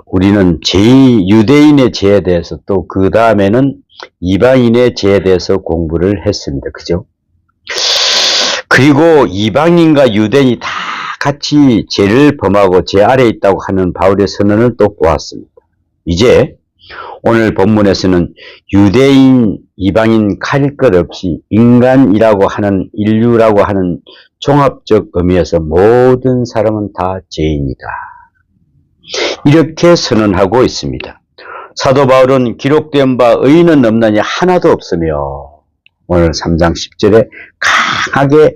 우리는 유대인의 죄에 대해서 또 그 다음에는 이방인의 죄에 대해서 공부를 했습니다. 그죠? 그리고 이방인과 유대인이 다 같이 죄를 범하고 죄 아래에 있다고 하는 바울의 선언을 또 보았습니다. 이제 오늘 본문에서는 유대인, 이방인 가릴 것 없이 인간이라고 하는, 인류라고 하는 종합적 의미에서 모든 사람은 다 죄인이다, 이렇게 선언하고 있습니다. 사도 바울은 기록된 바 의인은 없나니 하나도 없으며 오늘 3장 10절에 강하게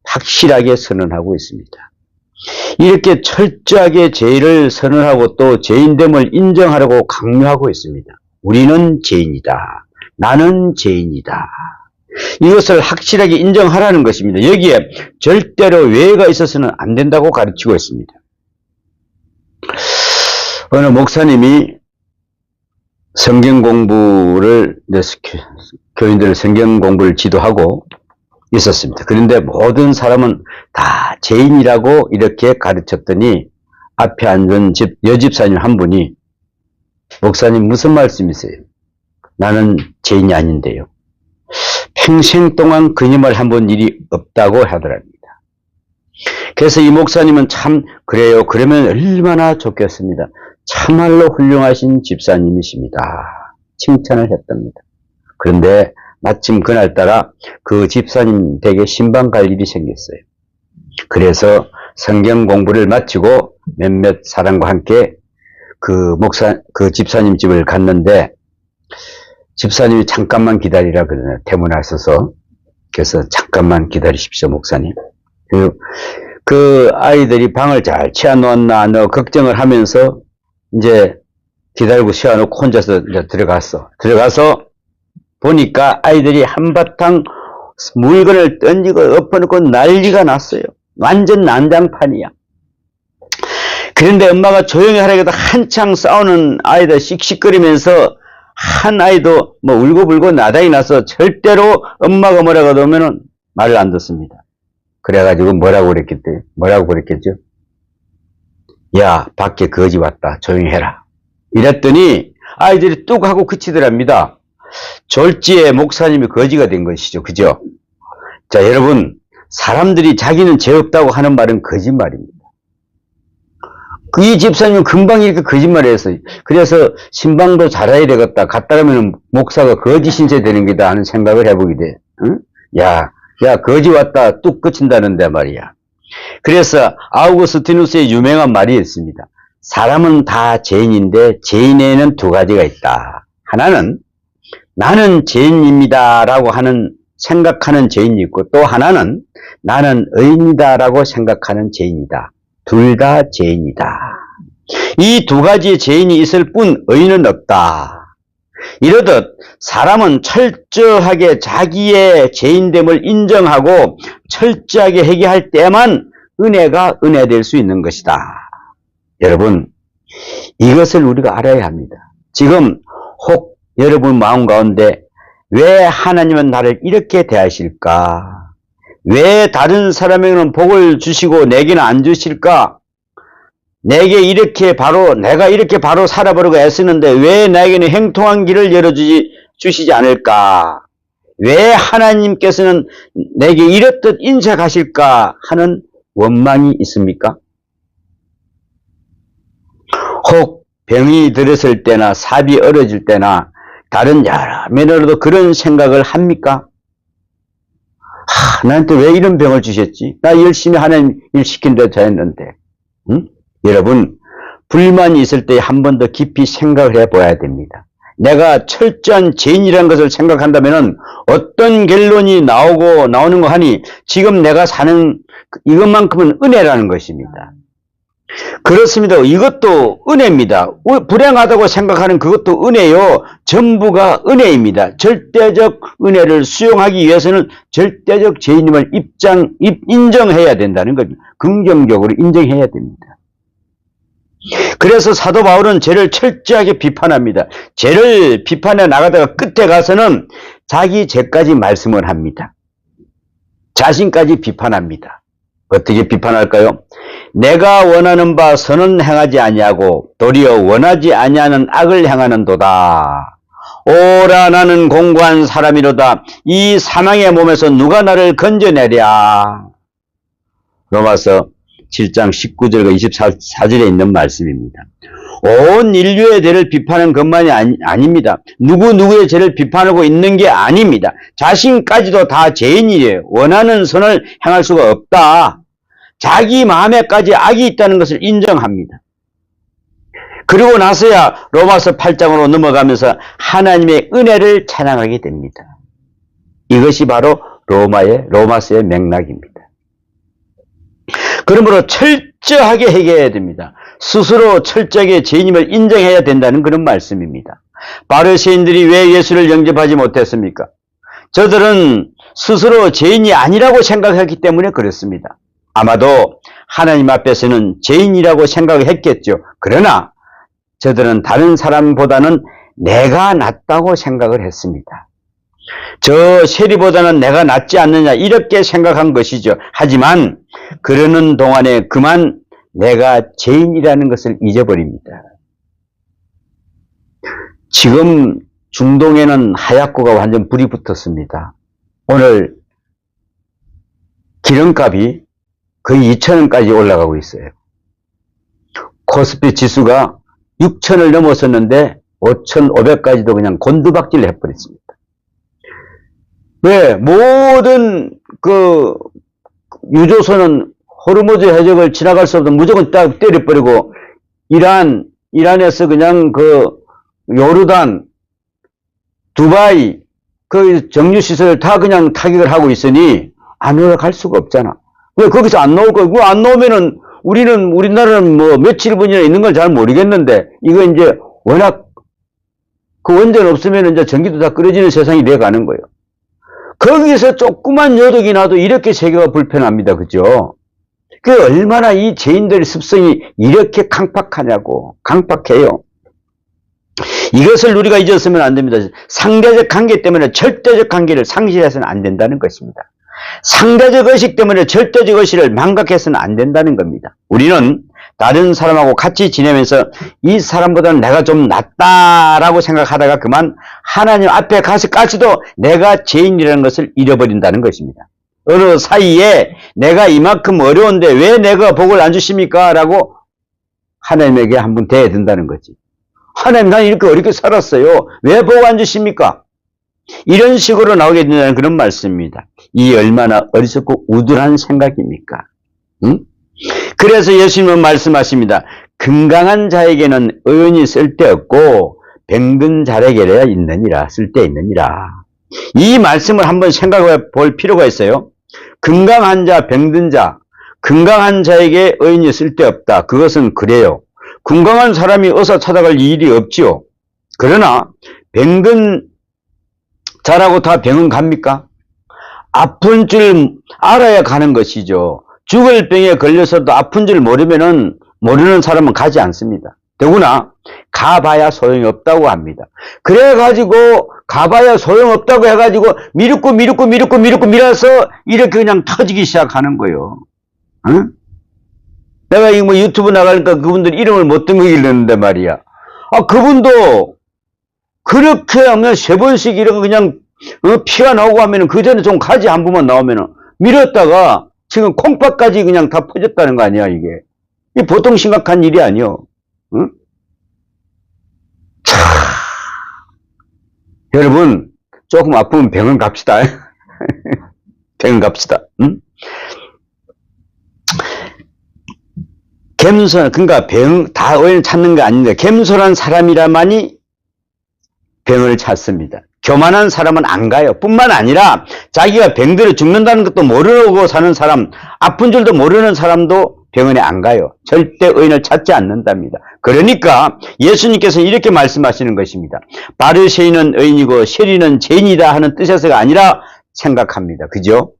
확실하게 선언하고 있습니다. 이렇게 철저하게 죄를 선언하고 또 죄인됨을 인정하라고 강요하고 있습니다. 우리는 죄인이다, 나는 죄인이다, 이것을 확실하게 인정하라는 것입니다. 여기에 절대로 외가 있어서는 안 된다고 가르치고 있습니다. 어느 목사님이 성경 공부를, 교인들 성경 공부를 지도하고 있었습니다. 그런데 모든 사람은 다 죄인이라고 이렇게 가르쳤더니 앞에 앉은 여집사님 한 분이, 목사님 무슨 말씀이세요? 나는 죄인이 아닌데요. 평생 동안 그님을 한 번 일이 없다고 하더랍니다. 그래서 이 목사님은 참, 그래요, 그러면 얼마나 좋겠습니다. 참말로 훌륭하신 집사님이십니다, 칭찬을 했답니다. 그런데 마침 그날따라 그 집사님 댁에 신방 갈 일이 생겼어요. 그래서 성경 공부를 마치고 몇몇 사람과 함께 그 집사님 집을 갔는데, 집사님이 잠깐만 기다리라 그러네요. 대문하셔서. 그래서 잠깐만 기다리십시오, 목사님. 그 아이들이 방을 잘 치워놓았나 걱정을 하면서 이제 기다리고 치워놓고 혼자서 이제 들어가서 보니까 아이들이 한바탕 물건을 던지고 엎어놓고 난리가 났어요. 완전 난장판이야. 그런데 엄마가 조용히 하라고 해도 한창 싸우는 아이들 씩씩거리면서 한 아이도 뭐 울고불고 나다이 나서 절대로 엄마가 뭐라고 하면은 말을 안 듣습니다. 그래가지고 뭐라고 그랬겠죠? 야, 밖에 거지 왔다, 조용히 해라, 이랬더니 아이들이 뚝 하고 그치더랍니다. 졸지에 목사님이 거지가 된 것이죠. 그죠? 자, 여러분, 사람들이 자기는 죄 없다고 하는 말은 거짓말입니다. 이 집사님은 금방 이렇게 거짓말을 했어요. 그래서 신방도 잘해야 되겠다, 갔다 가면 목사가 거지 신세 되는 게다 하는 생각을 해보게 돼. 응? 야, 거지 왔다 뚝 그친다는데 말이야. 그래서 아우구스티누스의 유명한 말이 있습니다. 사람은 다 죄인인데 죄인에는 두 가지가 있다. 하나는 나는 죄인입니다 라고 생각하는 죄인이 있고, 또 하나는 나는 의인이다 라고 생각하는 죄인이다. 둘 다 죄인이다. 이 두 가지의 죄인이 있을 뿐 의인은 없다. 이러듯 사람은 철저하게 자기의 죄인됨을 인정하고 철저하게 회개할 때만 은혜가 은혜될 수 있는 것이다. 여러분, 이것을 우리가 알아야 합니다. 지금 혹 여러분 마음 가운데 왜 하나님은 나를 이렇게 대하실까? 왜 다른 사람에게는 복을 주시고 내게는 안 주실까? 내가 이렇게 바로 살아보려고 애쓰는데 왜 나에게는 행통한 길을 열어주시지 않을까? 왜 하나님께서는 내게 이렇듯 인색하실까 하는 원망이 있습니까? 혹 병이 들었을 때나 삽이 얼어질 때나 다른 여러 면으로도 그런 생각을 합니까? 나한테 왜 이런 병을 주셨지? 나 열심히 하나님 일 시키는 데 했는데. 응? 여러분, 불만이 있을 때 한 번 더 깊이 생각을 해봐야 됩니다. 내가 철저한 죄인이라는 것을 생각한다면 어떤 결론이 나오는 거 하니, 지금 내가 사는 이것만큼은 은혜라는 것입니다. 그렇습니다. 이것도 은혜입니다. 불행하다고 생각하는 그것도 은혜요. 전부가 은혜입니다. 절대적 은혜를 수용하기 위해서는 절대적 죄인임을 인정해야 된다는 겁니다. 긍정적으로 인정해야 됩니다. 그래서 사도 바울은 죄를 철저하게 비판합니다. 죄를 비판해 나가다가 끝에 가서는 자기 죄까지 말씀을 합니다. 자신까지 비판합니다. 어떻게 비판할까요? 내가 원하는 바 선은 행하지 아니하고 도리어 원하지 아니하는 악을 행하는도다. 오라 나는 공고한 사람이로다. 이 사망의 몸에서 누가 나를 건져내랴. 로마서 7장 19절과 24절에 있는 말씀입니다. 온 인류의 죄를 비판하는 것만이 아닙니다. 누구의 죄를 비판하고 있는 게 아닙니다. 자신까지도 다 죄인이래요. 원하는 선을 행할 수가 없다. 자기 마음에까지 악이 있다는 것을 인정합니다. 그리고 나서야 로마서 8장으로 넘어가면서 하나님의 은혜를 찬양하게 됩니다. 이것이 바로 로마서의 맥락입니다. 그러므로 철저하게 해결해야 됩니다. 스스로 철저하게 죄인임을 인정해야 된다는 그런 말씀입니다. 바리새인들이 왜 예수를 영접하지 못했습니까? 저들은 스스로 죄인이 아니라고 생각했기 때문에 그렇습니다. 아마도 하나님 앞에서는 죄인이라고 생각했겠죠. 그러나 저들은 다른 사람보다는 내가 낫다고 생각을 했습니다. 저 세리보다는 내가 낫지 않느냐 이렇게 생각한 것이죠. 하지만 그러는 동안에 그만 내가 죄인이라는 것을 잊어버립니다. 지금 중동에는 하얗고가 완전 불이 붙었습니다. 오늘 기름값이 거의 2,000원까지 올라가고 있어요. 코스피 지수가 6,000을 넘었었는데 5,500까지도 그냥 곤두박질을 해버렸습니다. 왜? 모든 유조선은 호르무즈 해적을 지나갈 수 없는 무조건 딱 때려버리고 이란에서 그냥 요르단, 두바이 정유시설 다 그냥 타격을 하고 있으니 안 올라갈 수가 없잖아. 왜 거기서 안 나올 거야? 안 나오면은 우리나라는 뭐 며칠 분이나 있는 걸 잘 모르겠는데 이거 이제 워낙 그 원전 없으면 이제 전기도 다 끊어지는 세상이 돼가는 거예요. 거기서 조그만 여독이 나도 이렇게 세계가 불편합니다. 그죠? 그 얼마나 이 죄인들의 습성이 이렇게 강팍하냐고. 강팍해요. 이것을 우리가 잊었으면 안 됩니다. 상대적 관계 때문에 절대적 관계를 상실해서는 안 된다는 것입니다. 상대적 의식 때문에 절대적 의식을 망각해서는 안 된다는 겁니다. 우리는 다른 사람하고 같이 지내면서 이 사람보다는 내가 좀 낫다라고 생각하다가 그만 하나님 앞에 가서까지도 내가 죄인이라는 것을 잃어버린다는 것입니다. 어느 사이에 내가 이만큼 어려운데 왜 내가 복을 안 주십니까? 라고 하나님에게 한번 대해야 된다는 거지. 하나님, 난 이렇게 어렵게 살았어요. 왜 복 안 주십니까? 이런 식으로 나오게 된다는 그런 말씀입니다. 이 얼마나 어리석고 우둔한 생각입니까? 응? 그래서 예수님은 말씀하십니다. 건강한 자에게는 의원이 쓸데없고 병든 자에게야 있느니라. 쓸데있느니라. 이 말씀을 한번 생각해 볼 필요가 있어요. 건강한 자, 병든 자, 건강한 자에게 의인이 쓸데없다. 그것은 그래요. 건강한 사람이 의사 찾아갈 일이 없지요. 그러나 병든 자라고 다 병은 갑니까? 아픈 줄 알아야 가는 것이죠. 죽을 병에 걸려서도 아픈 줄 모르는 사람은 가지 않습니다. 더구나 가봐야 소용이 없다고 합니다. 그래가지고 가봐야 소용없다고 해가지고 밀어서 이렇게 그냥 터지기 시작하는 거예요. 응? 내가 이거 뭐 유튜브 나가니까 그분들 이름을 못 등록이려는데 말이야. 그분도 그렇게 하면 3번씩 이렇게 그냥 피가 나오고 하면은 그 전에 좀 가지 한 번만 나오면은 밀었다가 지금 콩팥까지 그냥 다 퍼졌다는 거 아니야, 이게. 이게 보통 심각한 일이 아니요. 응? 여러분, 조금 아프면 병원 갑시다. 병원 갑시다. 응? 그러니까 다 의원을 찾는 거 아닌데, 겸손한 사람이라만이 병을 찾습니다. 교만한 사람은 안 가요. 뿐만 아니라 자기가 병들어 죽는다는 것도 모르고 사는 사람, 아픈 줄도 모르는 사람도 병원에 안 가요. 절대 의인을 찾지 않는답니다. 그러니까 예수님께서는 이렇게 말씀하시는 것입니다. 바리새인은 의인이고 세리는 죄인이다 하는 뜻에서가 아니라 생각합니다. 그죠?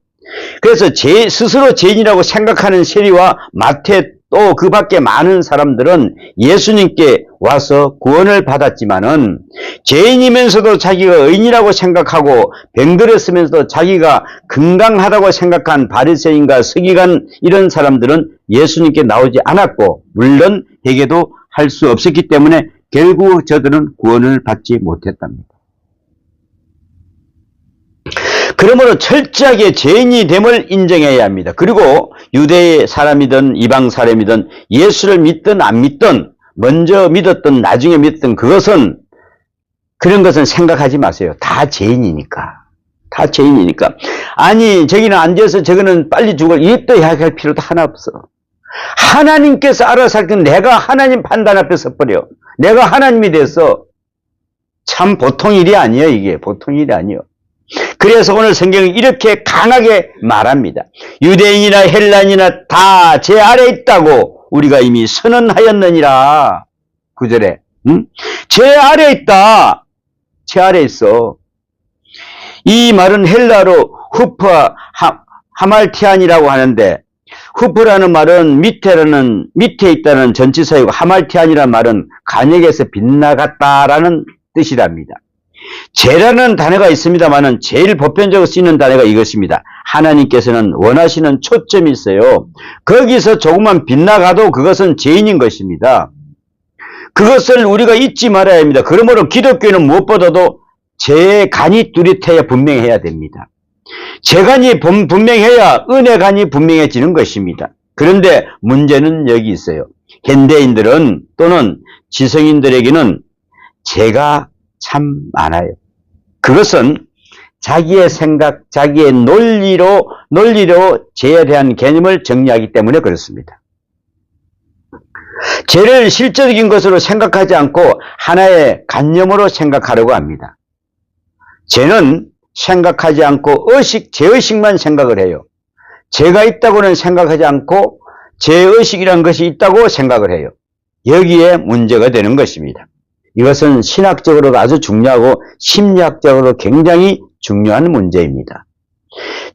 그래서 스스로 죄인이라고 생각하는 세리와 마태 또 그 밖에 많은 사람들은 예수님께 와서 구원을 받았지만은 죄인이면서도 자기가 의인이라고 생각하고 병들었으면서도 자기가 건강하다고 생각한 바리새인과 서기관 이런 사람들은 예수님께 나오지 않았고 물론 회개도 할 수 없었기 때문에 결국 저들은 구원을 받지 못했답니다. 그러므로 철저하게 죄인이 됨을 인정해야 합니다. 그리고 유대 사람이든 이방 사람이든 예수를 믿든 안 믿든 먼저 믿었든 나중에 믿든 그것은 그런 것은 생각하지 마세요. 다 죄인이니까. 다 죄인이니까. 아니 저기는 앉아서 저거는 빨리 죽을 이것도 이야기할 필요도 하나 없어. 하나님께서 알아서 할 건 내가 하나님 판단 앞에 서버려. 내가 하나님이 돼서 참 보통 일이 아니에요. 이게 보통 일이 아니에요. 그래서 오늘 성경은 이렇게 강하게 말합니다. 유대인이나 헬라인이나 다 제 아래 있다고 우리가 이미 선언하였느니라. 9절에 제 아래 있다. 제 아래 있어. 이 말은 헬라로 후프 하말티안이라고 하는데 후프라는 말은 밑에 있다는 전치사이고 하말티안이라는 말은 간역에서 빗나갔다라는 뜻이랍니다. 죄라는 단어가 있습니다만은 제일 보편적으로 쓰이는 단어가 이것입니다. 하나님께서는 원하시는 초점이 있어요. 거기서 조금만 빗나가도 그것은 죄인인 것입니다. 그것을 우리가 잊지 말아야 합니다. 그러므로 기독교는 무엇보다도 죄의 간이 뚜렷해야 분명해야 됩니다. 죄간이 분명해야 은혜간이 분명해지는 것입니다. 그런데 문제는 여기 있어요. 현대인들은 또는 지성인들에게는 죄가 참 많아요. 그것은 자기의 생각, 자기의 논리로 죄에 대한 개념을 정리하기 때문에 그렇습니다. 죄를 실제적인 것으로 생각하지 않고 하나의 관념으로 생각하려고 합니다. 죄는 생각하지 않고 죄의식만 생각을 해요. 죄가 있다고는 생각하지 않고 죄의식이란 것이 있다고 생각을 해요. 여기에 문제가 되는 것입니다. 이것은 신학적으로 아주 중요하고 심리학적으로 굉장히 중요한 문제입니다.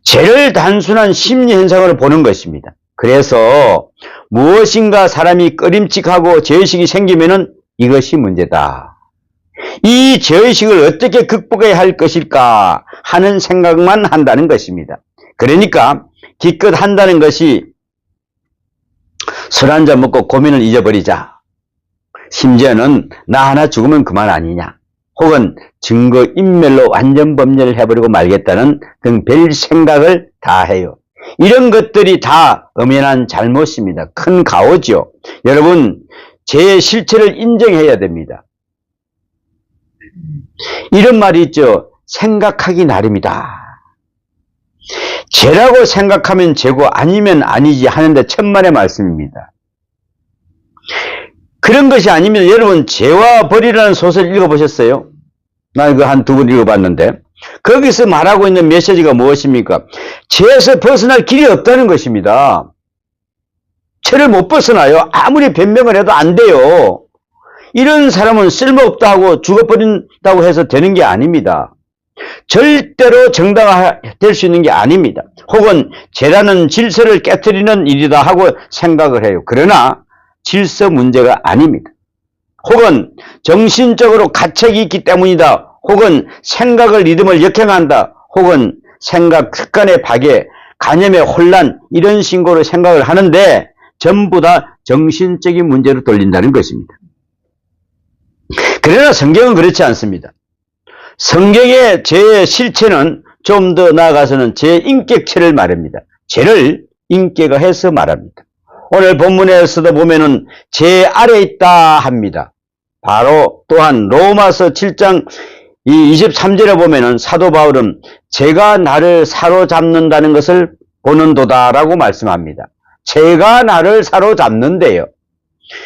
죄를 단순한 심리현상으로 보는 것입니다. 그래서 무엇인가 사람이 꺼림칙하고 죄의식이 생기면은 이것이 문제다. 이 죄의식을 어떻게 극복해야 할 것일까 하는 생각만 한다는 것입니다. 그러니까 기껏 한다는 것이 술 한잔 먹고 고민을 잊어버리자. 심지어는 나 하나 죽으면 그만 아니냐. 혹은 증거인멸로 완전 범죄를 해버리고 말겠다는 등 별 생각을 다 해요. 이런 것들이 다 엄연한 잘못입니다. 큰 가오죠. 여러분, 죄의 실체를 인정해야 됩니다. 이런 말이 있죠. 생각하기 나름이다. 죄라고 생각하면 죄고 아니면 아니지 하는데 천만의 말씀입니다. 그런 것이 아니면 여러분 죄와 벌이라는 소설 읽어보셨어요? 나 이거 한 두 번 읽어봤는데 거기서 말하고 있는 메시지가 무엇입니까? 죄에서 벗어날 길이 없다는 것입니다. 죄를 못 벗어나요. 아무리 변명을 해도 안 돼요. 이런 사람은 쓸모없다고 죽어버린다고 해서 되는 게 아닙니다. 절대로 정당화될 수 있는 게 아닙니다. 혹은 죄라는 질서를 깨트리는 일이다 하고 생각을 해요. 그러나 질서 문제가 아닙니다. 혹은 정신적으로 가책이 있기 때문이다. 혹은 생각을 리듬을 역행한다. 혹은 생각 습관의 파괴, 간염의 혼란 이런 신고로 생각을 하는데 전부 다 정신적인 문제로 돌린다는 것입니다. 그러나 성경은 그렇지 않습니다. 성경의 죄의 실체는 좀 더 나아가서는 제 인격체를 말합니다. 죄를 인격화해서 말합니다. 오늘 본문에서도 보면은 제 아래 있다 합니다. 바로 또한 로마서 7장 23절에 보면은 사도 바울은 죄가 나를 사로잡는다는 것을 보는도다라고 말씀합니다. 죄가 나를 사로잡는데요.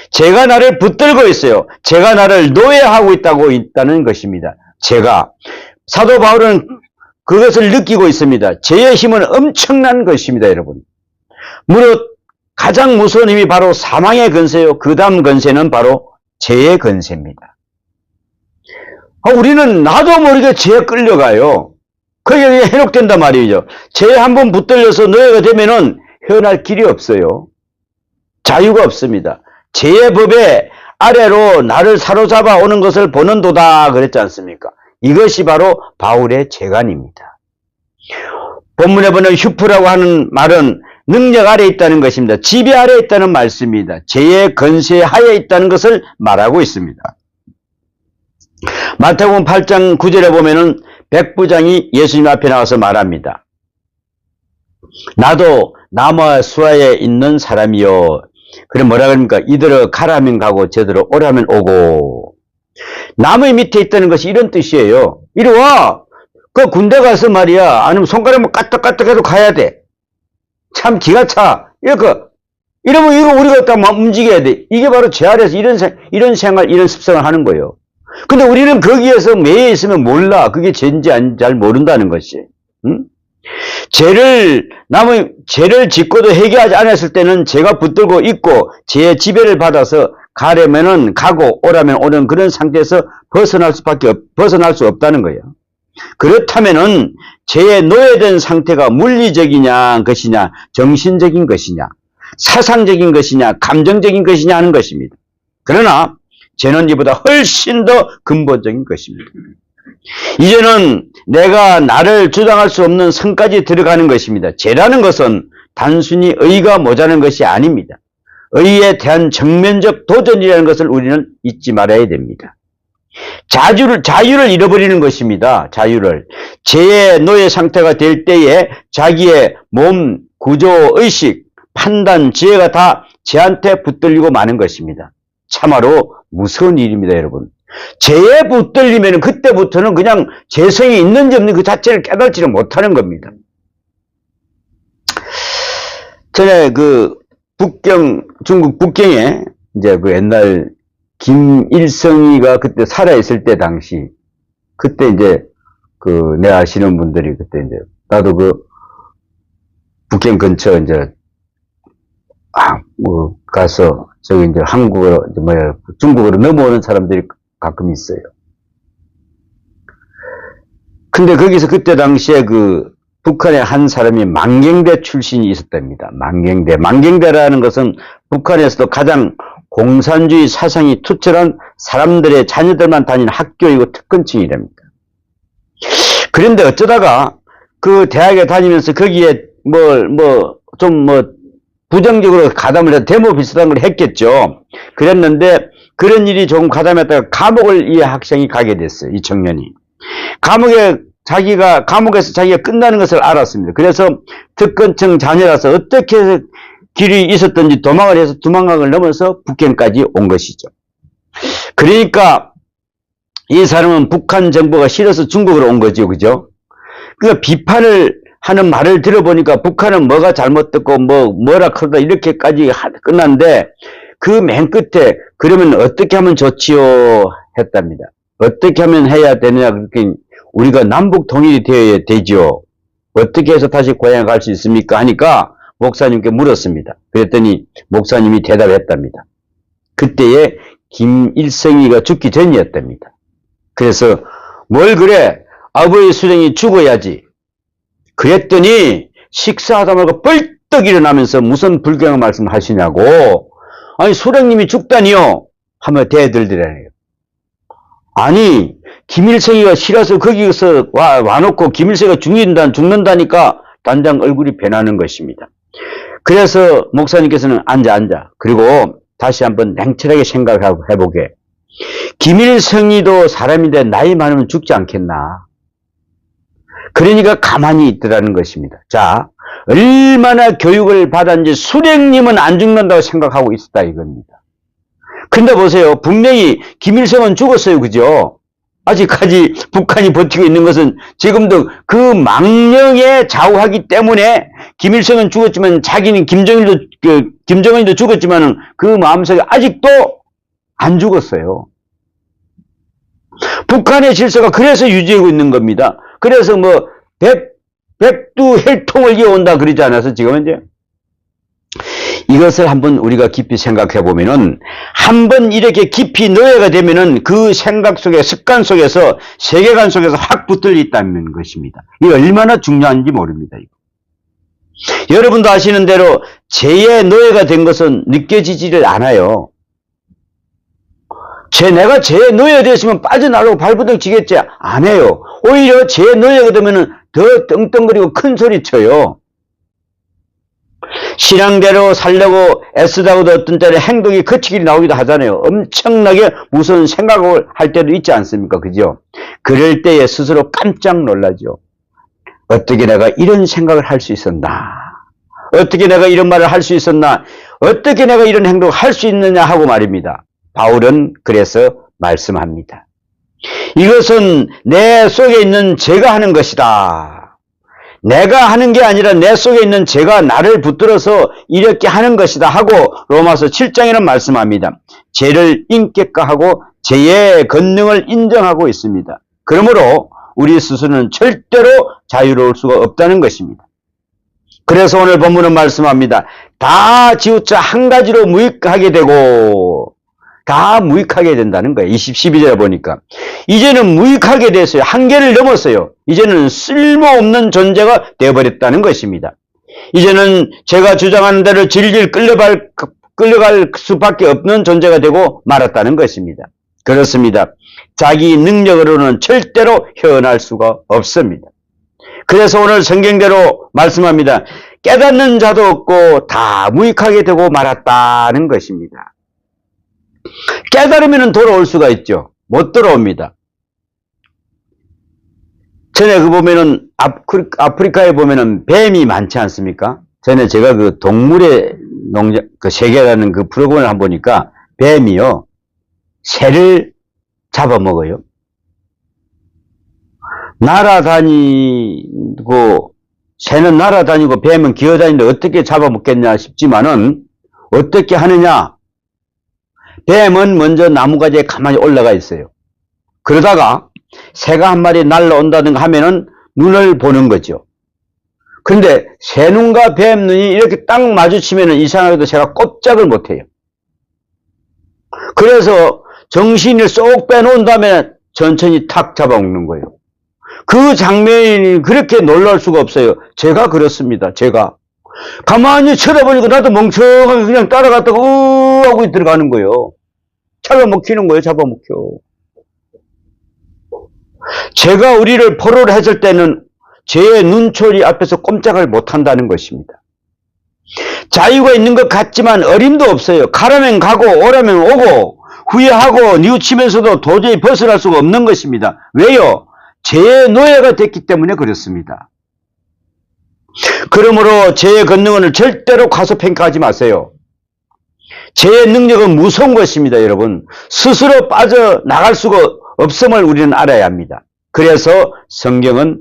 죄가 나를 붙들고 있어요. 죄가 나를 노예하고 있다는 것입니다. 죄가. 사도 바울은 그것을 느끼고 있습니다. 죄의 힘은 엄청난 것입니다, 여러분. 무릇 가장 무서운 힘이 바로 사망의 건세요. 그 다음 건세는 바로 죄의 건세입니다. 우리는 나도 모르게 죄에 끌려가요. 그게 해독된단 말이죠. 죄에 한번 붙들려서 노예가 되면은 헤어날 길이 없어요. 자유가 없습니다. 죄의 법에 아래로 나를 사로잡아 오는 것을 보는도다 그랬지 않습니까? 이것이 바로 바울의 재간입니다. 본문에 보는 휴프라고 하는 말은 능력 아래에 있다는 것입니다. 지배 아래에 있다는 말씀입니다. 죄의 건세 하에 있다는 것을 말하고 있습니다. 마태복음 8장 9절에 보면은 백부장이 예수님 앞에 나와서 말합니다. 나도 남아 수하에 있는 사람이요. 그럼 뭐라 그럽니까? 이들을 가라면 가고 저들을 오라면 오고. 남의 밑에 있다는 것이 이런 뜻이에요. 이리 와. 그 군대 가서 말이야. 아니면 손가락만 까딱까딱해도 가야 돼. 참 기가 차. 이러면 이거 우리가 딱 움직여야 돼. 이게 바로 죄 아래에서 이런 생활, 이런 습성을 하는 거예요. 근데 우리는 거기에서 매여 있으면 몰라. 그게 죄인지 아닌지 잘 모른다는 것이. 응? 죄를 짓고도 회개하지 않았을 때는 죄가 붙들고 있고 죄의 지배를 받아서 가려면은 가고 오라면 오는 그런 상태에서 벗어날 수 없다는 거예요. 그렇다면은 죄에 노예된 상태가 물리적이냐 것이냐, 정신적인 것이냐, 사상적인 것이냐, 감정적인 것이냐 하는 것입니다. 그러나 죄는 이보다 훨씬 더 근본적인 것입니다. 이제는 내가 나를 주장할 수 없는 선까지 들어가는 것입니다. 죄라는 것은 단순히 의가 모자란 것이 아닙니다. 의에 대한 정면적 도전이라는 것을 우리는 잊지 말아야 됩니다. 자유를 잃어버리는 것입니다. 자유를. 죄의 노예 상태가 될 때에 자기의 몸, 구조, 의식, 판단, 지혜가 다 죄한테 붙들리고 마는 것입니다. 참으로 무서운 일입니다, 여러분. 죄에 붙들리면 그때부터는 그냥 죄성이 있는지 없는지 그 자체를 깨닫지를 못하는 겁니다. 전에 중국 북경에 이제 그 옛날 김일성이가 그때 살아있을 때 당시, 그때 이제 내 아시는 분들이 그때 이제, 나도 북경 근처 이제, 가서, 저기 이제 중국으로 넘어오는 사람들이 가끔 있어요. 근데 거기서 그때 당시에 북한의 한 사람이 망경대 출신이 있었답니다. 망경대라는 것은 북한에서도 가장 공산주의 사상이 투철한 사람들의 자녀들만 다니는 학교이고 특권층이랍니다. 그런데 어쩌다가 그 대학에 다니면서 거기에 부정적으로 가담을 해서 데모 비슷한 걸 했겠죠. 그랬는데 그런 일이 조금 가담했다가 감옥을 이 학생이 가게 됐어요. 이 청년이. 감옥에서 자기가 끝나는 것을 알았습니다. 그래서 특권층 자녀라서 어떻게 해서 길이 있었던지 도망을 해서 두만강을 넘어서 북경까지 온 것이죠. 그러니까 이 사람은 북한 정부가 싫어서 중국으로 온 거죠. 그죠? 그러니까 비판을 하는 말을 들어보니까 북한은 뭐가 잘못됐고 뭐라 그러다 이렇게까지 끝났는데 그 맨 끝에 그러면 어떻게 하면 좋지요 했답니다. 어떻게 하면 해야 되느냐. 그렇게 우리가 남북 통일이 되어야 되죠. 어떻게 해서 다시 고향에 갈 수 있습니까 하니까 목사님께 물었습니다. 그랬더니 목사님이 대답했답니다. 그때에 김일성이가 죽기 전이었답니다. 그래서 뭘 그래, 아버지 수령이 죽어야지. 그랬더니 식사하다 말고 벌떡 일어나면서 무슨 불경한 말씀 하시냐고. 아니 수령님이 죽다니요 하며 대들더라네요. 아니 김일성이가 싫어서 거기서 와놓고 김일성이가 죽는다니까 단장 얼굴이 변하는 것입니다. 그래서 목사님께서는 앉아. 그리고 다시 한번 냉철하게 생각해보게. 김일성이도 사람인데 나이 많으면 죽지 않겠나. 그러니까 가만히 있더라는 것입니다. 자, 얼마나 교육을 받았는지 수령님은 안 죽는다고 생각하고 있었다 이겁니다. 근데 보세요. 분명히 김일성은 죽었어요. 그죠? 아직까지 북한이 버티고 있는 것은 지금도 그 망령에 좌우하기 때문에 김일성은 죽었지만 자기는 김정은도 죽었지만 그 마음속에 아직도 안 죽었어요. 북한의 질서가 그래서 유지하고 있는 겁니다. 그래서 백두혈통을 이어온다 그러지 않아서 지금 이제 이것을 한번 우리가 깊이 생각해 보면은 한번 이렇게 깊이 노예가 되면은 그 생각 속에 습관 속에서 세계관 속에서 확 붙들려 있다는 것입니다. 이게 얼마나 중요한지 모릅니다. 이거. 여러분도 아시는 대로 죄의 노예가 된 것은 느껴지지를 않아요. 내가 죄의 노예가 되었으면 빠져나가고 발버둥 치겠지? 안 해요. 오히려 죄의 노예가 되면 더 떵떵거리고 큰 소리 쳐요. 신앙대로 살려고 애쓰다가도 어떤 때는 행동이 거치길이 나오기도 하잖아요. 엄청나게 무서운 생각을 할 때도 있지 않습니까? 그죠? 그럴 때에 스스로 깜짝 놀라죠. 어떻게 내가 이런 생각을 할 수 있었나? 어떻게 내가 이런 말을 할 수 있었나? 어떻게 내가 이런 행동을 할 수 있느냐 하고 말입니다. 바울은 그래서 말씀합니다. 이것은 내 속에 있는 죄가 하는 것이다. 내가 하는 게 아니라 내 속에 있는 죄가 나를 붙들어서 이렇게 하는 것이다 하고 로마서 7장에는 말씀합니다. 죄를 인격화하고 죄의 권능을 인정하고 있습니다. 그러므로 우리 스스로는 절대로 자유로울 수가 없다는 것입니다. 그래서 오늘 본문은 말씀합니다. 다 지우쳐 한 가지로 무익하게 되고 다 무익하게 된다는 거예요. 12절에 보니까 이제는 무익하게 됐어요. 한계를 넘었어요. 이제는 쓸모없는 존재가 되어버렸다는 것입니다. 이제는 제가 주장하는 대로 질질 끌려갈 수밖에 없는 존재가 되고 말았다는 것입니다. 그렇습니다. 자기 능력으로는 절대로 헤어날 수가 없습니다. 그래서 오늘 성경대로 말씀합니다. 깨닫는 자도 없고 다 무익하게 되고 말았다는 것입니다. 깨달으면 돌아올 수가 있죠. 못 돌아옵니다. 전에 보면은 아프리카에 보면은 뱀이 많지 않습니까? 전에 제가 그 동물의 세계라는 그 프로그램을 한번 보니까 뱀이요, 새를 잡아먹어요. 새는 날아다니고 뱀은 기어다니는데 어떻게 잡아먹겠냐 싶지만은 어떻게 하느냐? 뱀은 먼저 나무가지에 가만히 올라가 있어요. 그러다가 새가 한 마리 날라온다든가 하면은 눈을 보는 거죠. 그런데 새 눈과 뱀 눈이 이렇게 딱 마주치면은 이상하게도 새가 꼼짝을 못해요. 그래서 정신을 쏙 빼놓은 다음에 천천히 탁 잡아먹는 거예요. 그 장면이 그렇게 놀랄 수가 없어요. 제가 그렇습니다. 제가 가만히 쳐다보니까 나도 멍청하게 그냥 따라갔다가 하고 들어가는 거예요. 잡아먹히는 거예요. 잡아먹혀. 제가 우리를 포로를 했을 때는 제 눈초리 앞에서 꼼짝을 못한다는 것입니다. 자유가 있는 것 같지만 어림도 없어요. 가라면 가고 오라면 오고 후회하고 뉘우치면서도 도저히 벗어날 수가 없는 것입니다. 왜요? 죄의 노예가 됐기 때문에 그렇습니다. 그러므로 죄의 권능을 절대로 과소평가하지 마세요. 죄의 능력은 무서운 것입니다, 여러분. 스스로 빠져나갈 수가 없음을 우리는 알아야 합니다. 그래서 성경은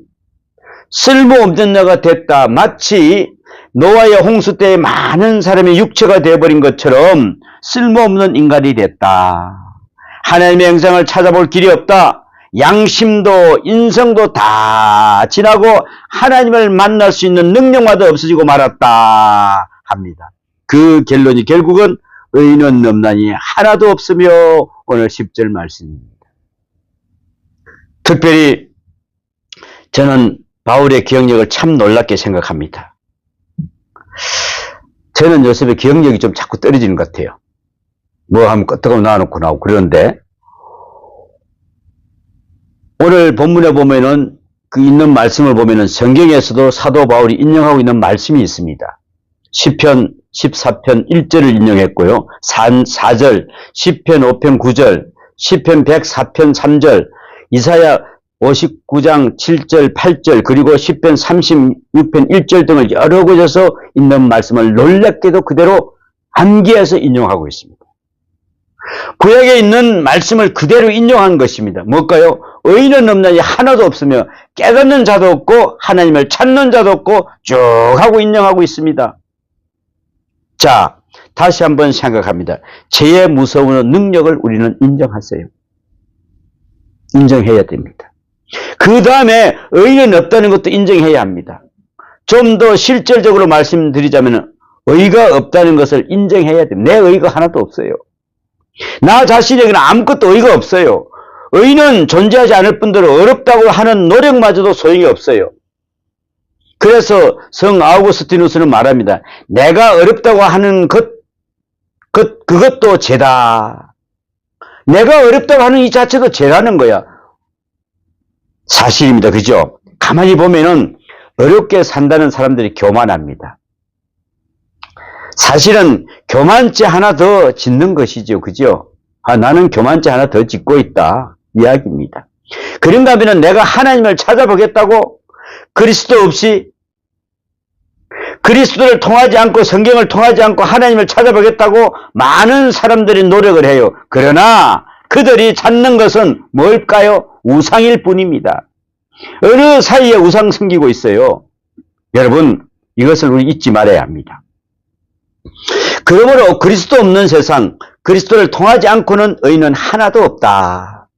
쓸모없는 자가 됐다. 마치 노아의 홍수 때에 많은 사람의 육체가 되어버린 것처럼 쓸모없는 인간이 됐다. 하나님의 형상을 찾아볼 길이 없다. 양심도 인성도 다 지나고 하나님을 만날 수 있는 능력마저 없어지고 말았다 합니다. 그 결론이 결국은 의인은 없나니 하나도 없으며 오늘 10절 말씀입니다. 특별히 저는 바울의 기억력을 참 놀랍게 생각합니다. 저는 요즘에 기억력이 좀 자꾸 떨어지는 것 같아요. 뭐 하면 끄떡하면 놔놓고 나오고 그러는데 오늘 본문에 보면은 그 있는 말씀을 보면은 성경에서도 사도 바울이 인용하고 있는 말씀이 있습니다. 시편 14편 1절을 인용했고요. 4절, 시편 5편 9절, 시편 104편 3절, 이사야 59장 7절 8절 그리고 시편 36편 1절 등을 여러 곳에서 있는 말씀을 놀랍게도 그대로 암기해서 인용하고 있습니다. 구약에 있는 말씀을 그대로 인용한 것입니다. 뭘까요? 의인은 없나니 하나도 없으며 깨닫는 자도 없고 하나님을 찾는 자도 없고 쭉 하고 인용하고 있습니다. 자, 다시 한번 생각합니다. 죄의 무서운 능력을 우리는 인정하세요. 인정해야 됩니다. 그 다음에 의인은 없다는 것도 인정해야 합니다. 좀 더 실질적으로 말씀드리자면 의가 없다는 것을 인정해야 됩니다. 내 의가 하나도 없어요. 나 자신에게는 아무것도 의가 없어요. 의는 존재하지 않을 뿐더러 어렵다고 하는 노력마저도 소용이 없어요. 그래서 성 아우구스티누스는 말합니다. 내가 어렵다고 하는 그것도 죄다. 내가 어렵다고 하는 이 자체도 죄라는 거야. 사실입니다. 그죠? 가만히 보면은 어렵게 산다는 사람들이 교만합니다. 사실은 교만죄 하나 더 짓는 것이죠. 그죠? 나는 교만죄 하나 더 짓고 있다. 이야기입니다. 그런가 하면 내가 하나님을 찾아보겠다고 그리스도 없이 그리스도를 통하지 않고 성경을 통하지 않고 하나님을 찾아보겠다고 많은 사람들이 노력을 해요. 그러나 그들이 찾는 것은 뭘까요? 우상일 뿐입니다. 어느 사이에 우상 섬기고 있어요. 여러분, 이것을 우리 잊지 말아야 합니다. 그러므로 그리스도 없는 세상, 그리스도를 통하지 않고는 의인은 하나도 없다.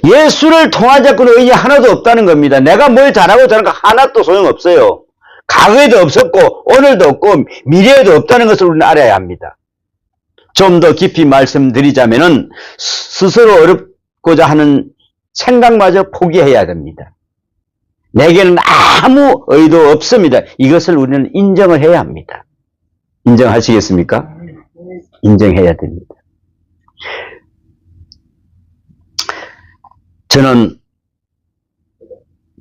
예수를 통하지 않고는 의인이 하나도 없다는 겁니다. 내가 뭘 잘하고 저런 거 하나도 소용없어요. 과거에도 없었고 오늘도 없고 미래에도 없다는 것을 우리는 알아야 합니다. 좀 더 깊이 말씀드리자면은 스스로 어렵고자 하는 생각마저 포기해야 됩니다. 내게는 아무 의도 없습니다. 이것을 우리는 인정을 해야 합니다. 인정하시겠습니까? 인정해야 됩니다. 저는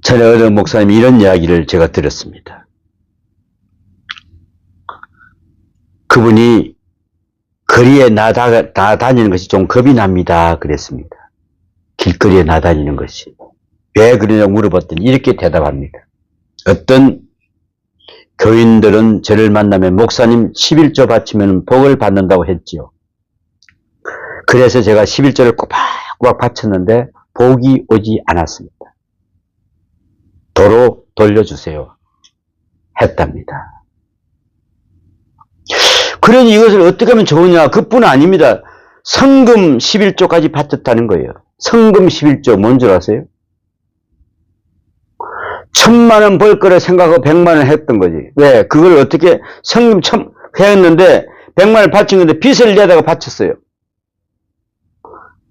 전에 어느 목사님이 이런 이야기를 제가 들었습니다. 그분이 거리에 나다니는 것이 좀 겁이 납니다. 그랬습니다. 길거리에 나다니는 것이. 왜 그러냐고 물어봤더니 이렇게 대답합니다. 어떤 교인들은 저를 만나면 목사님 11조 바치면 복을 받는다고 했지요. 그래서 제가 11조를 꼬박꼬박 바쳤는데 복이 오지 않았습니다. 도로 돌려주세요. 했답니다. 그러니 이것을 어떻게 하면 좋으냐? 그뿐 아닙니다. 성금 11조까지 바쳤다는 거예요. 성금 11조 뭔 줄 아세요? 1000만원 벌 거라 생각하고 100만원 했던 거지. 왜? 그걸 어떻게 성금 했는데 100만원 바친 건데 빚을 내다가 바쳤어요.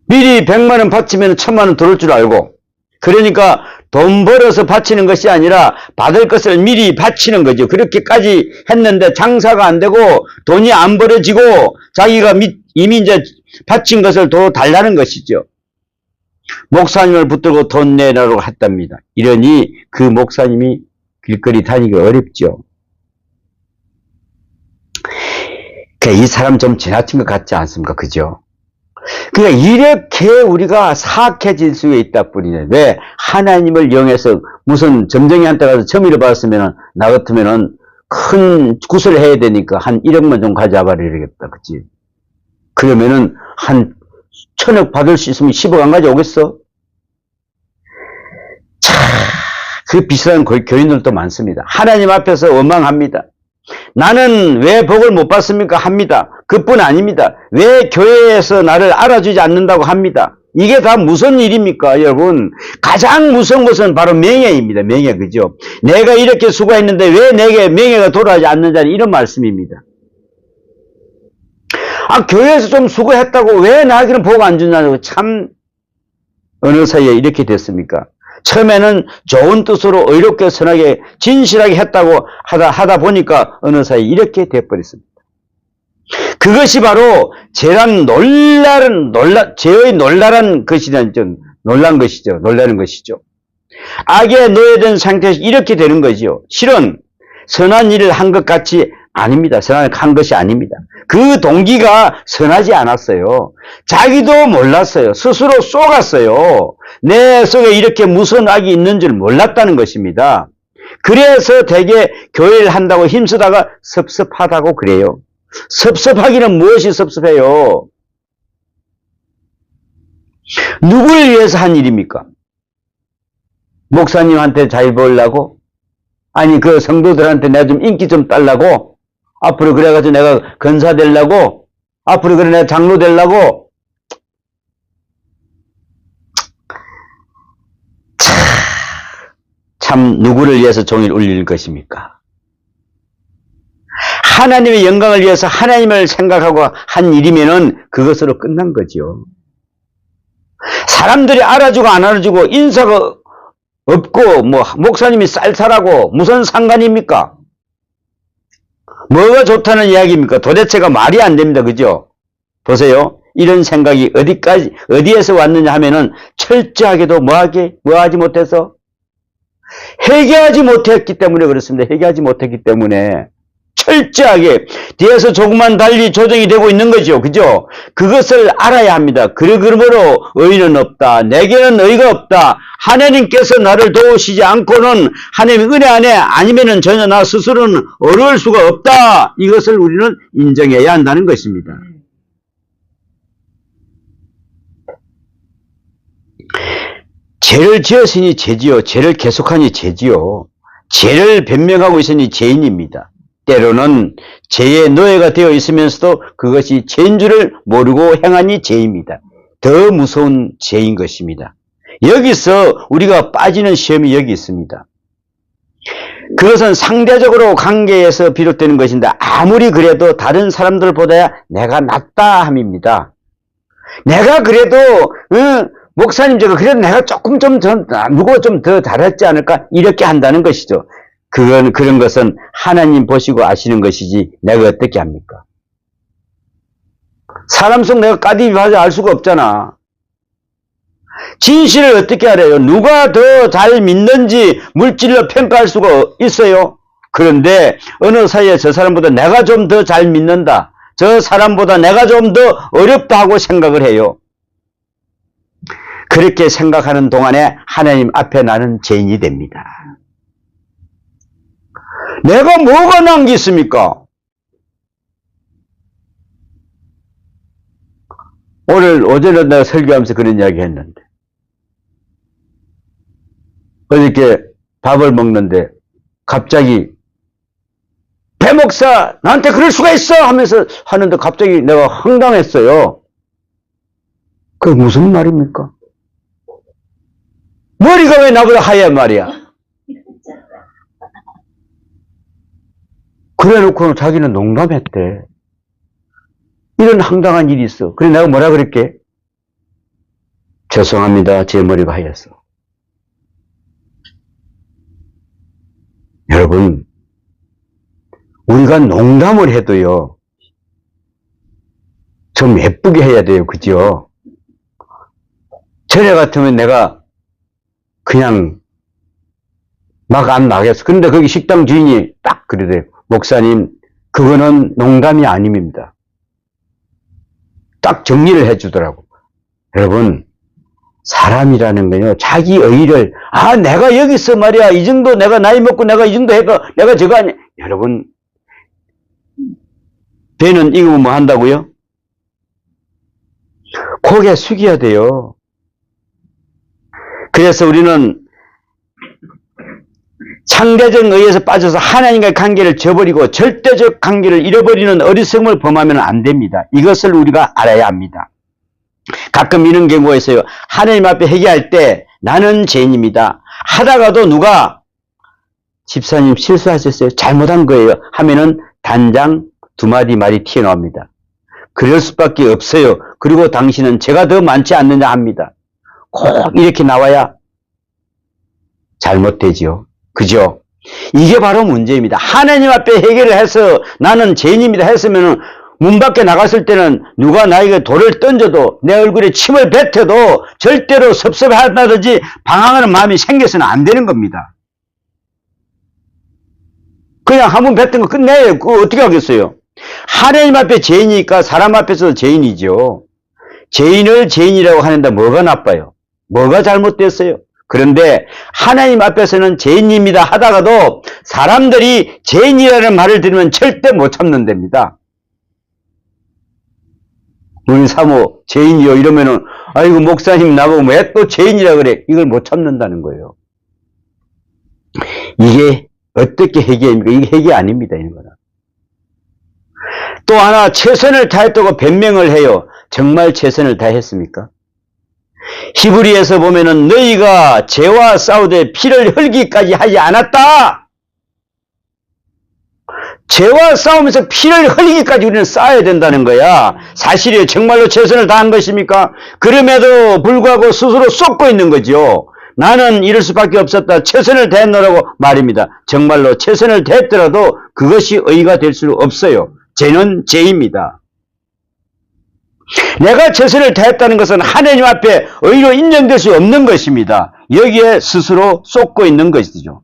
미리 100만원 바치면 1000만원 들어올 줄 알고. 그러니까 돈 벌어서 바치는 것이 아니라 받을 것을 미리 바치는 거죠. 그렇게까지 했는데 장사가 안 되고 돈이 안 벌어지고 자기가 이미 이제 바친 것을 더 달라는 것이죠. 목사님을 붙들고 돈 내라고 했답니다. 이러니 그 목사님이 길거리 다니기 어렵죠. 이 사람 좀 지나친 것 같지 않습니까? 그죠? 그러니까 이렇게 우리가 사악해질 수 있다 뿐이네. 왜? 하나님을 영해서 무슨 점쟁이한테 가서 점유를 받았으면 나 같으면은 큰 구슬을 해야 되니까 한 1억만 좀 가져와버리겠다. 그치? 그러면은 한 1000억 받을 수 있으면 10억 안 가져오겠어? 자, 그 비싼 교인들도 많습니다. 하나님 앞에서 원망합니다. 나는 왜 복을 못 받습니까? 합니다. 그뿐 아닙니다. 왜 교회에서 나를 알아주지 않는다고 합니다. 이게 다 무슨 일입니까, 여러분? 가장 무서운 것은 바로 명예입니다. 명예, 그죠? 내가 이렇게 수고했는데 왜 내게 명예가 돌아오지 않는다는 이런 말씀입니다. 교회에서 좀 수고했다고 왜 나에게는 복 안 주냐고. 참 어느 사이에 이렇게 됐습니까? 처음에는 좋은 뜻으로 의롭게 선하게 진실하게 했다고 하다 보니까 어느 사이에 이렇게 돼버렸습니다. 그것이 바로 죄의 놀라는 것이죠. 놀란 것이죠. 놀라는 것이죠. 악에 노예된 상태에서 이렇게 되는 거죠. 실은 선한 일을 한 것 같이 아닙니다. 선한 한 것이 아닙니다. 그 동기가 선하지 않았어요. 자기도 몰랐어요. 스스로 속았어요. 내 속에 이렇게 무서운 악이 있는 줄 몰랐다는 것입니다. 그래서 대개 교회를 한다고 힘쓰다가 섭섭하다고 그래요. 섭섭하기는 무엇이 섭섭해요? 누구를 위해서 한 일입니까? 목사님한테 잘 보려고? 아니 그 성도들한테 내가 좀 인기 좀 달라고? 앞으로 그래가지고 내가 건사 되려고? 앞으로 그래 내가 장로 되려고? 참 누구를 위해서 종일 울릴 것입니까? 하나님의 영광을 위해서 하나님을 생각하고 한 일이면은 그것으로 끝난 거죠. 사람들이 알아주고 안 알아주고 인사가 없고 뭐 목사님이 쌀쌀하고 무슨 상관입니까? 뭐가 좋다는 이야기입니까? 도대체가 말이 안 됩니다. 그죠? 보세요. 이런 생각이 어디에서 왔느냐 하면은 철저하게도 뭐하지 못해서 회개하지 못했기 때문에 그렇습니다. 회개하지 못했기 때문에 철저하게 뒤에서 조금만 달리 조정이 되고 있는 거죠. 그죠? 그것을 알아야 합니다. 그러므로 의는 없다. 내게는 의가 없다. 하나님께서 나를 도우시지 않고는 하나님의 은혜 안에 아니면은 전혀 나 스스로는 어려울 수가 없다. 이것을 우리는 인정해야 한다는 것입니다. 죄를 지었으니 죄지요. 죄를 계속하니 죄지요. 죄를 변명하고 있으니 죄인입니다. 때로는 죄의 노예가 되어 있으면서도 그것이 죄인 줄을 모르고 행하니 죄입니다. 더 무서운 죄인 것입니다. 여기서 우리가 빠지는 시험이 여기 있습니다. 그것은 상대적으로 관계에서 비롯되는 것인데 아무리 그래도 다른 사람들보다 내가 낫다 함입니다. 내가 그래도 목사님 제가 그래도 내가 조금 누구 좀 더 잘했지 않을까 이렇게 한다는 것이죠. 그런 것은 하나님 보시고 아시는 것이지 내가 어떻게 합니까? 사람 속 내가 까디비하지 알 수가 없잖아. 진실을 어떻게 알아요? 누가 더 잘 믿는지 물질로 평가할 수가 있어요. 그런데 어느 사이에 저 사람보다 내가 좀 더 잘 믿는다. 저 사람보다 내가 좀 더 어렵다 하고 생각을 해요. 그렇게 생각하는 동안에 하나님 앞에 나는 죄인이 됩니다. 내가 뭐가 남겠습니까? 어제는 내가 설교하면서 그런 이야기 했는데, 어저께 밥을 먹는데, 갑자기, 배 목사, 나한테 그럴 수가 있어! 하면서 하는데 갑자기 내가 황당했어요. 그게 무슨 말입니까? 머리가 왜 나보다 하얀 말이야? 그래 놓고는 자기는 농담했대. 이런 황당한 일이 있어. 그래 내가 뭐라 그랬게? 죄송합니다. 제 머리가 하얘서. 여러분, 우리가 농담을 해도요, 좀 예쁘게 해야 돼요. 그죠? 전에 같으면 내가 그냥 막 안 나겠어. 근데 거기 식당 주인이 딱 그러대요. 목사님, 그거는 농담이 아닙니다. 딱 정리를 해주더라고. 여러분, 사람이라는 거요, 자기 의의를, 내가 여기서 말이야, 이 정도 내가 나이 먹고 내가 이 정도 해가, 내가 저거 아니, 여러분, 배는 익으면 뭐 한다고요? 고개 숙여야 돼요. 그래서 우리는 상대적 의에서 빠져서 하나님과의 관계를 저버리고 절대적 관계를 잃어버리는 어리석음을 범하면 안 됩니다. 이것을 우리가 알아야 합니다. 가끔 이런 경우가 있어요. 하나님 앞에 회개할 때 나는 죄인입니다. 하다가도 누가 집사님 실수하셨어요. 잘못한 거예요. 하면은 단장 두 마디 말이 튀어나옵니다. 그럴 수밖에 없어요. 그리고 당신은 죄가 더 많지 않느냐 합니다. 꼭 이렇게 나와야 잘못되지요. 그죠? 이게 바로 문제입니다. 하나님 앞에 회개를 해서 나는 죄인입니다 했으면 문 밖에 나갔을 때는 누가 나에게 돌을 던져도 내 얼굴에 침을 뱉어도 절대로 섭섭하다든지 방황하는 마음이 생겨서는 안 되는 겁니다. 그냥 한 번 뱉은 거 끝내요. 그거 어떻게 하겠어요? 하나님 앞에 죄인이니까 사람 앞에서도 죄인이죠. 죄인을 죄인이라고 하는데 뭐가 나빠요? 뭐가 잘못됐어요? 그런데 하나님 앞에서는 죄인입니다 하다가도 사람들이 죄인이라는 말을 들으면 절대 못 참는답니다. 우리 사모 죄인이요 이러면은 아이고 목사님 나보고 왜 또 죄인이라 그래? 이걸 못 참는다는 거예요. 이게 어떻게 회개입니까? 이게 회개 아닙니다. 이런 거는. 또 하나 최선을 다했다고 변명을 해요. 정말 최선을 다했습니까? 히브리에서 보면은 너희가 죄와 싸우되 피를 흘기까지 하지 않았다. 죄와 싸우면서 피를 흘리기까지 우리는 싸워야 된다는 거야. 사실이에요. 정말로 최선을 다한 것입니까? 그럼에도 불구하고 스스로 쏟고 있는 거죠. 나는 이럴 수밖에 없었다. 최선을 다했노라고 말입니다. 정말로 최선을 다했더라도 그것이 의가 될 수 없어요. 죄는 죄입니다. 내가 최선을 다했다는 것은 하나님 앞에 의로 인정될 수 없는 것입니다. 여기에 스스로 쏟고 있는 것이죠.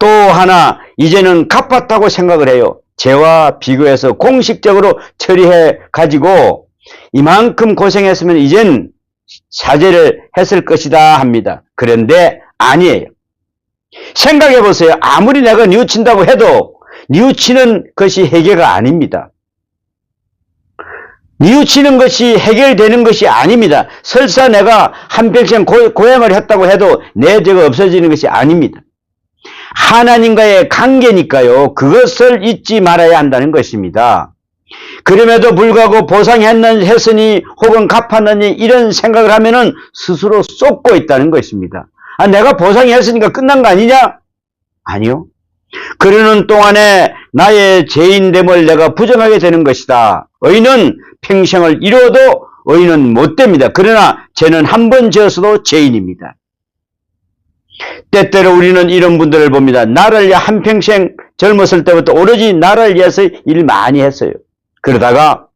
또 하나, 이제는 갚았다고 생각을 해요. 죄와 비교해서 공식적으로 처리해 가지고 이만큼 고생했으면 이젠 사죄를 했을 것이다 합니다. 그런데 아니에요. 생각해 보세요. 아무리 내가 뉘우친다고 해도 뉘우치는 것이 해결가 아닙니다. 뉘우치는 것이 해결되는 것이 아닙니다. 설사 내가 한평생 고행을 했다고 해도 내 죄가 없어지는 것이 아닙니다. 하나님과의 관계니까요. 그것을 잊지 말아야 한다는 것입니다. 그럼에도 불구하고 보상했으니 혹은 갚았느니 이런 생각을 하면은 스스로 쏟고 있다는 것입니다. 아, 내가 보상했으니까 끝난 거 아니냐? 아니요. 그러는 동안에 나의 죄인됨을 내가 부정하게 되는 것이다. 의는 평생을 이루어도 의는 못 됩니다. 그러나 죄는 한 번 지었어도 죄인입니다. 때때로 우리는 이런 분들을 봅니다. 나를 위해 한평생 젊었을 때부터 오로지 나를 위해서 일 많이 했어요. 그러다가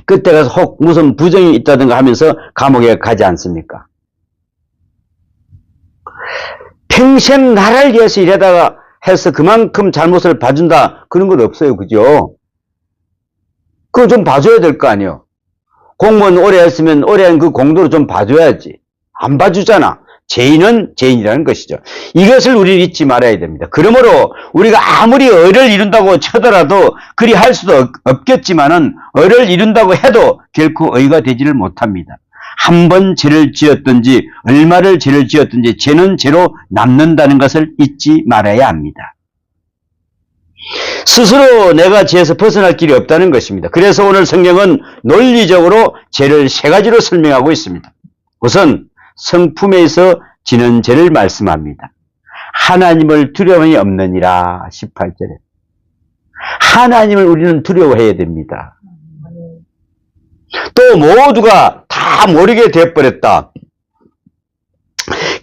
그때 가서 혹 무슨 부정이 있다든가 하면서 감옥에 가지 않습니까? 평생 나를 위해서 일하다가 해서 그만큼 잘못을 봐준다. 그런 건 없어요. 그죠? 그거 좀 봐줘야 될 거 아니에요. 공무원 오래 했으면 오래 한 그 공도를 좀 봐줘야지. 안 봐주잖아. 죄인은 죄인이라는 것이죠. 이것을 우리는 잊지 말아야 됩니다. 그러므로 우리가 아무리 의를 이룬다고 쳐더라도 그리 할 수도 없겠지만은 의를 이룬다고 해도 결코 의가 되지를 못합니다. 한 번 죄를 지었든지 얼마를 죄를 지었든지 죄는 죄로 남는다는 것을 잊지 말아야 합니다. 스스로 내가 죄에서 벗어날 길이 없다는 것입니다. 그래서 오늘 성경은 논리적으로 죄를 세 가지로 설명하고 있습니다. 우선 성품에서 지는 죄를 말씀합니다. 하나님을 두려움이 없느니라 18절에. 하나님을 우리는 두려워해야 됩니다. 또 모두가 다 모르게 되어버렸다.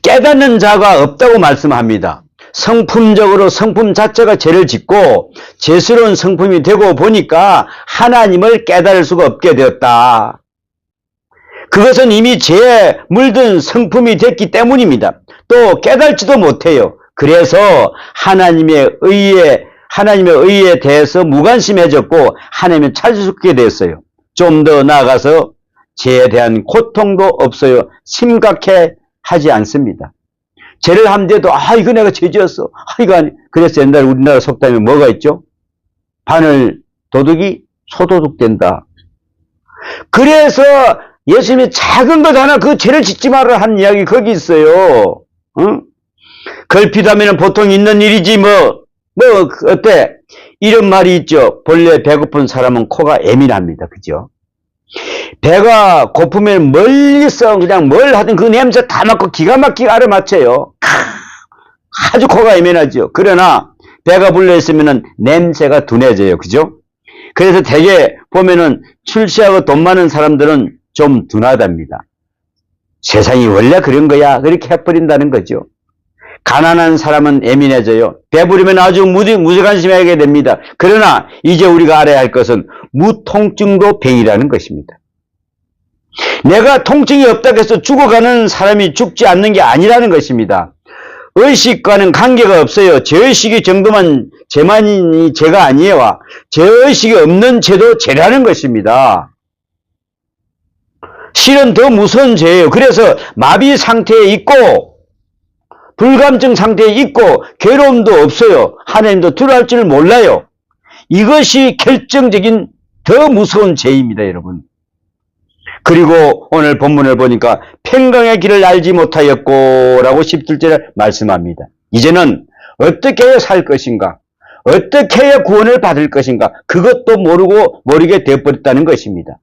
깨닫는 자가 없다고 말씀합니다. 성품적으로 성품 자체가 죄를 짓고 죄스러운 성품이 되고 보니까 하나님을 깨달을 수가 없게 되었다. 그것은 이미 죄에 물든 성품이 됐기 때문입니다. 또 깨달지도 못해요. 그래서 하나님의 의에 대해서 무관심해졌고 하나님을 찾을 수 없게 됐어요. 좀 더 나아가서 죄에 대한 고통도 없어요. 심각해 하지 않습니다. 죄를 함대도 이거 내가 죄지었어. 이거 아니. 그래서 옛날에 우리나라 속담에 뭐가 있죠? 바늘 도둑이 소도둑 된다. 그래서 예수님이 작은 것 하나 그 죄를 짓지 말라 한 이야기 거기 있어요. 응? 걸핏하면 보통 있는 일이지 어때? 이런 말이 있죠. 본래 배고픈 사람은 코가 예민합니다. 그죠? 배가 고프면 멀리서 그냥 뭘 하든 그 냄새 다 맡고 기가 막히게 알아맞혀요. 아주 코가 예민하죠. 그러나 배가 불러 있으면 냄새가 둔해져요. 그죠? 그래서 대개 보면은 출세하고 돈 많은 사람들은 좀 둔하답니다. 세상이 원래 그런 거야. 그렇게 해버린다는 거죠. 가난한 사람은 예민해져요. 배부르면 아주 무관심하게 됩니다. 그러나 이제 우리가 알아야 할 것은 무통증도 병이라는 것입니다. 내가 통증이 없다고 해서 죽어가는 사람이 죽지 않는 게 아니라는 것입니다. 의식과는 관계가 없어요. 죄의식이 정도만 죄만이 죄가 아니에요. 죄의식이 없는 죄도 죄라는 것입니다. 실은 더 무서운 죄예요. 그래서 마비 상태에 있고 불감증 상태에 있고 괴로움도 없어요. 하나님도 두려워할 줄 몰라요. 이것이 결정적인 더 무서운 죄입니다, 여러분. 그리고 오늘 본문을 보니까 평강의 길을 알지 못하였고 라고 17절에 말씀합니다. 이제는 어떻게 해야 살 것인가? 어떻게 해야 구원을 받을 것인가? 그것도 모르게 되어버렸다는 것입니다.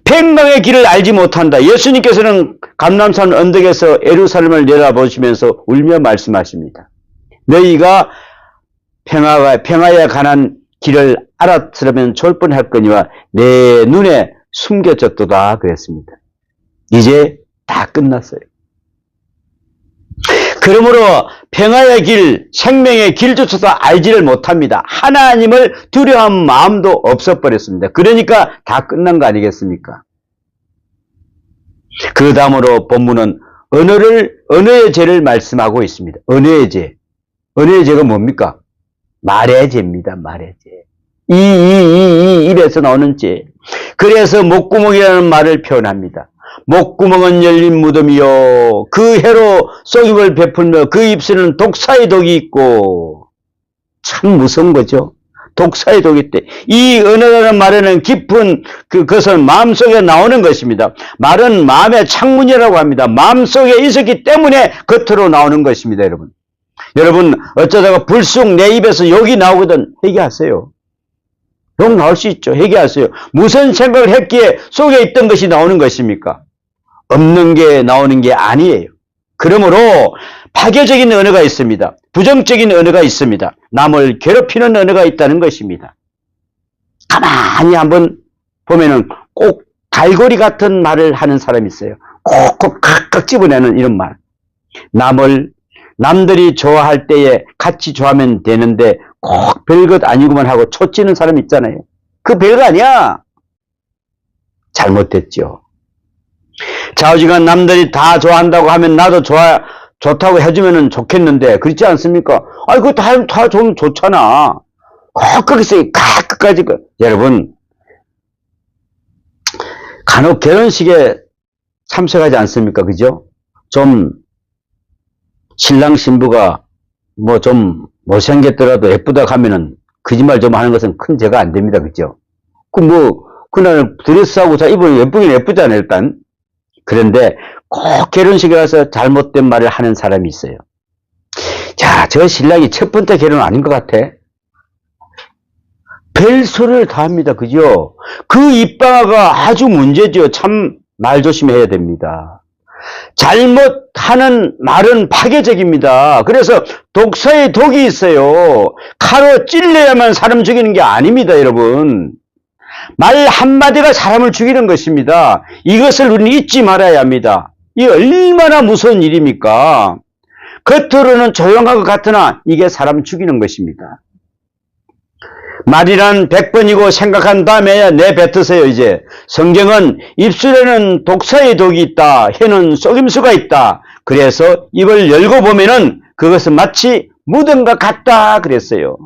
평강의 길을 알지 못한다. 예수님께서는 감람산 언덕에서 예루살렘을 내다보시면서 울며 말씀하십니다. 너희가 평화에 관한 길을 알았으면 좋을 뻔했거니와 내 눈에 숨겨졌도다 그랬습니다. 이제 다 끝났어요. 그러므로 평화의 길, 생명의 길조차도 알지를 못합니다. 하나님을 두려워한 마음도 없어버렸습니다. 그러니까 다 끝난 거 아니겠습니까? 그 다음으로 본문은 언어의 죄를 말씀하고 있습니다. 언어의 죄. 언어의 죄가 뭡니까? 말의 죄입니다. 말의 죄. 이 입에서 나오는 죄. 그래서 목구멍이라는 말을 표현합니다. 목구멍은 열린 무덤이요. 그 해로 쏘김을 베풀며 그 입술은 독사의 독이 있고. 참 무서운 거죠. 독사의 독이 있대. 이 언어라는 말에는 깊은 그것은 마음속에 나오는 것입니다. 말은 마음의 창문이라고 합니다. 마음속에 있었기 때문에 겉으로 나오는 것입니다, 여러분. 여러분, 어쩌다가 불쑥 내 입에서 욕이 나오거든. 회개하세요. 욕 나올 수 있죠. 회개하세요. 무슨 생각을 했기에 속에 있던 것이 나오는 것입니까? 없는 게 나오는 게 아니에요. 그러므로 파괴적인 언어가 있습니다. 부정적인 언어가 있습니다. 남을 괴롭히는 언어가 있다는 것입니다. 가만히 한번 보면은 꼭 갈고리 같은 말을 하는 사람이 있어요. 콕콕 각각 집어내는 이런 말. 남들이 좋아할 때에 같이 좋아하면 되는데 꼭 별것 아니구만 하고 초치는 사람 있잖아요. 그 별거 아니야. 잘못됐죠. 좌우지간 남들이 다 좋아한다고 하면 나도 좋다고 해주면 좋겠는데 그렇지 않습니까? 아이 그거 다 좀 좋잖아. 꼭 거기서 끝까지 여러분 간혹 결혼식에 참석하지 않습니까? 그죠? 좀 신랑 신부가 뭐 좀 못생겼더라도 예쁘다고 하면은 거짓말 좀 하는 것은 큰 죄가 안 됩니다. 그죠? 그날 드레스하고 자 입으면 예쁘긴 예쁘잖아요, 일단. 그런데 꼭 결혼식에 가서 잘못된 말을 하는 사람이 있어요. 자, 저 신랑이 첫 번째 결혼 아닌 것 같아. 별소리를 다 합니다. 그죠? 그 입방아가 아주 문제죠. 참 말 조심해야 됩니다. 잘못하는 말은 파괴적입니다. 그래서 독사의 독이 있어요. 칼로 찔러야만 사람 죽이는 게 아닙니다, 여러분. 말 한마디가 사람을 죽이는 것입니다. 이것을 우리는 잊지 말아야 합니다. 이게 얼마나 무서운 일입니까? 겉으로는 조용한 것 같으나 이게 사람 죽이는 것입니다. 말이란 100번이고 생각한 다음에야 내뱉으세요. 이제 성경은 입술에는 독사의 독이 있다. 혀는 속임수가 있다. 그래서 입을 열고 보면은 그것은 마치 무덤과 같다 그랬어요.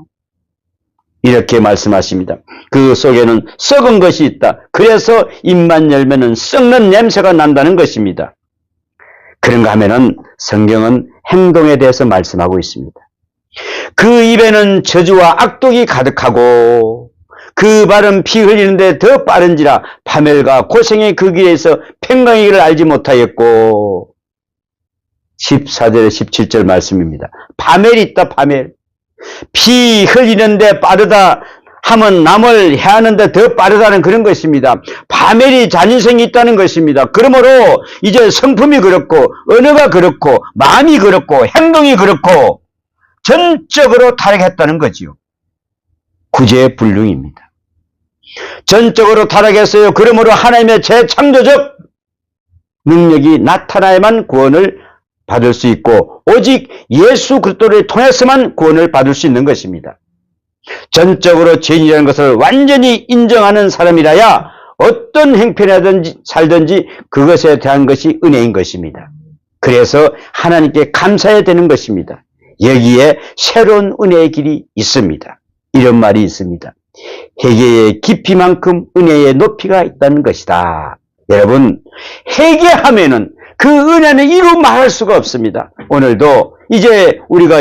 이렇게 말씀하십니다. 그 속에는 썩은 것이 있다. 그래서 입만 열면은 썩는 냄새가 난다는 것입니다. 그런가 하면은 성경은 행동에 대해서 말씀하고 있습니다. 그 입에는 저주와 악독이 가득하고 그 발은 피 흘리는데 더 빠른지라 파멸과 고생의 그 길에서 평강의 길을 알지 못하였고 14절에 17절 말씀입니다. 파멸이 있다. 파멸. 피 흘리는데 빠르다 하면 남을 해하는데 더 빠르다는 그런 것입니다. 파멸이 잔인성이 있다는 것입니다. 그러므로 이제 성품이 그렇고 언어가 그렇고 마음이 그렇고 행동이 그렇고 전적으로 타락했다는 거지요. 구제불능입니다. 전적으로 타락했어요. 그러므로 하나님의 재창조적 능력이 나타나야만 구원을 받을 수 있고 오직 예수 그리스도를 통해서만 구원을 받을 수 있는 것입니다. 전적으로 죄인이라는 것을 완전히 인정하는 사람이라야 어떤 행편을 하든지 살든지 그것에 대한 것이 은혜인 것입니다. 그래서 하나님께 감사해야 되는 것입니다. 여기에 새로운 은혜의 길이 있습니다. 이런 말이 있습니다. 회개의 깊이만큼 은혜의 높이가 있다는 것이다. 여러분, 회개하면은 그 은혜는 이루 말할 수가 없습니다. 오늘도 이제 우리가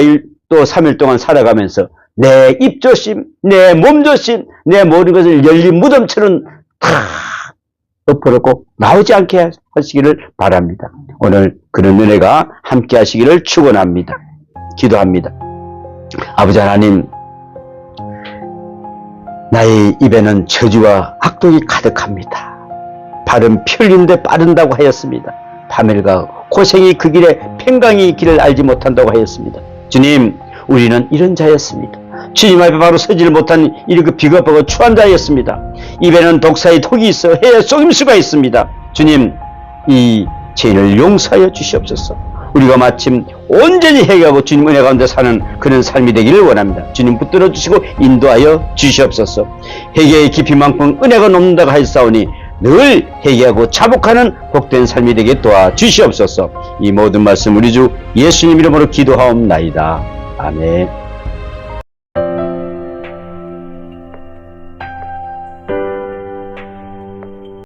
또 3일 동안 살아가면서 내 입조심, 내 몸조심, 내 모든 것을 열린 무덤처럼 다 엎어놓고 나오지 않게 하시기를 바랍니다. 오늘 그런 은혜가 함께 하시기를 축원합니다. 기도합니다. 아버지 하나님, 나의 입에는 저주와 악독이 가득합니다. 발은 피 흘리는데 빠른다고 하였습니다. 파멸과 고생이 그 길에 평강이 길을 알지 못한다고 하였습니다. 주님, 우리는 이런 자였습니다. 주님 앞에 바로 서지를 못한 이렇게 비겁하고 추한 자였습니다. 입에는 독사의 독이 있어 해에 속임수가 있습니다. 주님, 이 죄인을 용서하여 주시옵소서. 우리가 마침 온전히 회개하고 주님 은혜 가운데 사는 그런 삶이 되기를 원합니다. 주님 붙들어 주시고 인도하여 주시옵소서. 회개의 깊이만큼 은혜가 넘는다고 하였사오니 늘 회개하고 자복하는 복된 삶이 되게 도와주시옵소서. 이 모든 말씀 우리 주 예수님 이름으로 기도하옵나이다. 아멘.